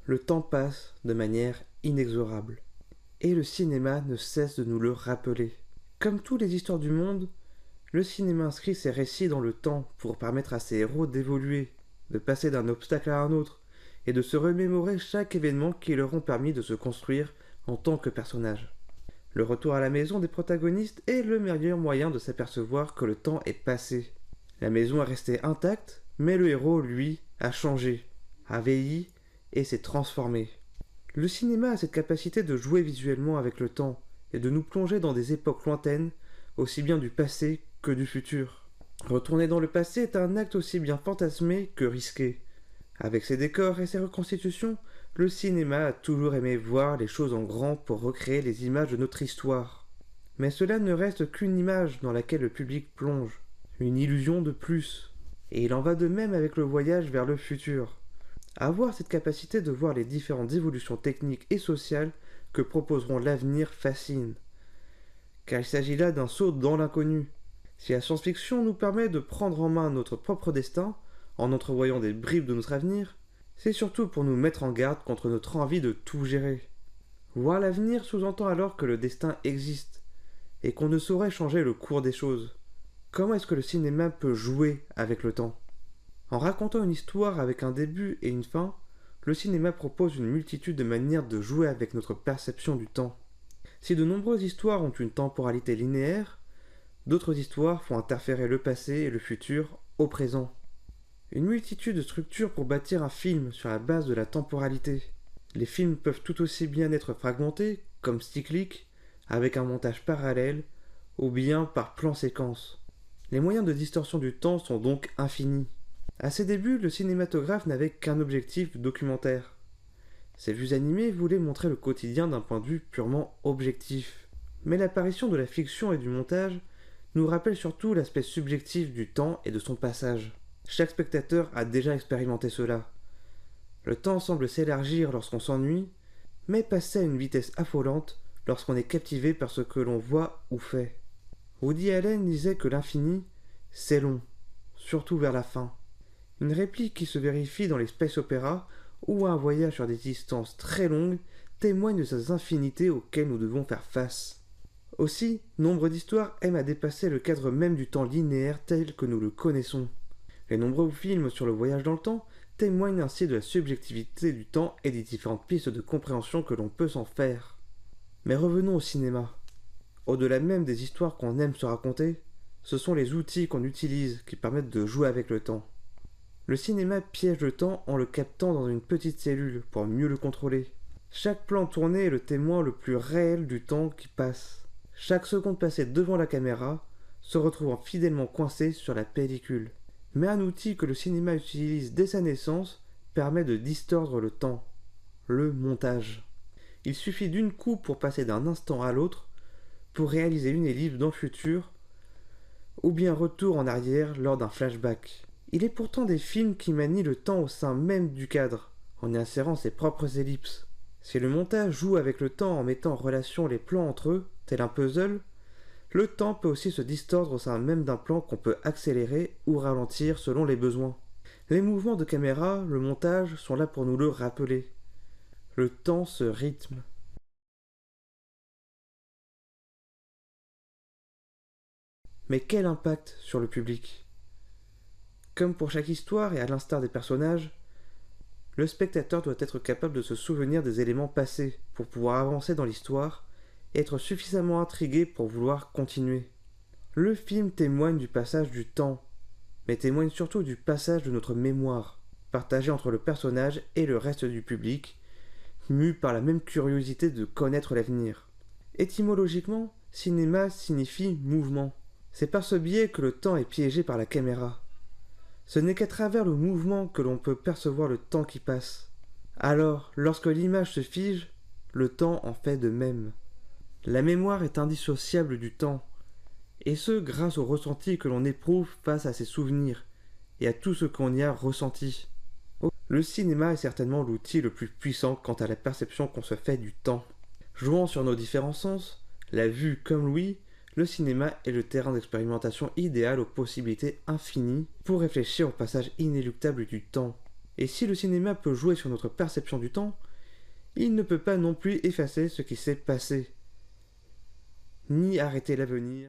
Le temps passe de manière inexorable. Et le cinéma ne cesse de nous le rappeler. Comme toutes les histoires du monde, le cinéma inscrit ses récits dans le temps pour permettre à ses héros d'évoluer, de passer d'un obstacle à un autre, et de se remémorer chaque événement qui leur ont permis de se construire en tant que personnage. Le retour à la maison des protagonistes est le meilleur moyen de s'apercevoir que le temps est passé. La maison est restée intacte, mais le héros, lui, a changé, a vieilli et s'est transformé. Le cinéma a cette capacité de jouer visuellement avec le temps et de nous plonger dans des époques lointaines, aussi bien du passé que du futur. Retourner dans le passé est un acte aussi bien fantasmé que risqué. Avec ses décors et ses reconstitutions, le cinéma a toujours aimé voir les choses en grand pour recréer les images de notre histoire. Mais cela ne reste qu'une image dans laquelle le public plonge, une illusion de plus. Et il en va de même avec le voyage vers le futur. Avoir cette capacité de voir les différentes évolutions techniques et sociales que proposeront l'avenir fascine. Car il s'agit là d'un saut dans l'inconnu. Si la science-fiction nous permet de prendre en main notre propre destin, en entrevoyant des bribes de notre avenir, c'est surtout pour nous mettre en garde contre notre envie de tout gérer. Voir l'avenir sous-entend alors que le destin existe, et qu'on ne saurait changer le cours des choses. Comment est-ce que le cinéma peut jouer avec le temps ? En racontant une histoire avec un début et une fin, le cinéma propose une multitude de manières de jouer avec notre perception du temps. Si de nombreuses histoires ont une temporalité linéaire, d'autres histoires font interférer le passé et le futur au présent. Une multitude de structures pour bâtir un film sur la base de la temporalité. Les films peuvent tout aussi bien être fragmentés, comme cycliques, avec un montage parallèle, ou bien par plan séquence. Les moyens de distorsion du temps sont donc infinis. À ses débuts, le cinématographe n'avait qu'un objectif documentaire. Ses vues animées voulaient montrer le quotidien d'un point de vue purement objectif. Mais l'apparition de la fiction et du montage nous rappelle surtout l'aspect subjectif du temps et de son passage. Chaque spectateur a déjà expérimenté cela. Le temps semble s'élargir lorsqu'on s'ennuie, mais passer à une vitesse affolante lorsqu'on est captivé par ce que l'on voit ou fait. Woody Allen disait que l'infini, c'est long, surtout vers la fin. Une réplique qui se vérifie dans les space opéras où un voyage sur des distances très longues témoigne de ces infinités auxquelles nous devons faire face. Aussi, nombre d'histoires aiment à dépasser le cadre même du temps linéaire tel que nous le connaissons. Les nombreux films sur le voyage dans le temps témoignent ainsi de la subjectivité du temps et des différentes pistes de compréhension que l'on peut s'en faire. Mais revenons au cinéma. Au-delà même des histoires qu'on aime se raconter, ce sont les outils qu'on utilise qui permettent de jouer avec le temps. Le cinéma piège le temps en le captant dans une petite cellule pour mieux le contrôler. Chaque plan tourné est le témoin le plus réel du temps qui passe. Chaque seconde passée devant la caméra se retrouvant fidèlement coincée sur la pellicule. Mais un outil que le cinéma utilise dès sa naissance permet de distordre le temps. Le montage. Il suffit d'une coupe pour passer d'un instant à l'autre, pour réaliser une ellipse dans le futur, ou bien retour en arrière lors d'un flashback. Il est pourtant des films qui manient le temps au sein même du cadre, en y insérant ses propres ellipses. Si le montage joue avec le temps en mettant en relation les plans entre eux, tel un puzzle, le temps peut aussi se distordre au sein même d'un plan qu'on peut accélérer ou ralentir selon les besoins. Les mouvements de caméra, le montage sont là pour nous le rappeler. Le temps se rythme. Mais quel impact sur le public ? Comme pour chaque histoire et à l'instar des personnages, le spectateur doit être capable de se souvenir des éléments passés pour pouvoir avancer dans l'histoire et être suffisamment intrigué pour vouloir continuer. Le film témoigne du passage du temps, mais témoigne surtout du passage de notre mémoire, partagée entre le personnage et le reste du public, mu par la même curiosité de connaître l'avenir. Étymologiquement, cinéma signifie mouvement. C'est par ce biais que le temps est piégé par la caméra. Ce n'est qu'à travers le mouvement que l'on peut percevoir le temps qui passe. Alors, lorsque l'image se fige, le temps en fait de même. La mémoire est indissociable du temps, et ce grâce au ressenti que l'on éprouve face à ses souvenirs et à tout ce qu'on y a ressenti. Le cinéma est certainement l'outil le plus puissant quant à la perception qu'on se fait du temps. Jouant sur nos différents sens, la vue comme l'ouïe, le cinéma est le terrain d'expérimentation idéal aux possibilités infinies pour réfléchir au passage inéluctable du temps. Et si le cinéma peut jouer sur notre perception du temps, il ne peut pas non plus effacer ce qui s'est passé, ni arrêter l'avenir.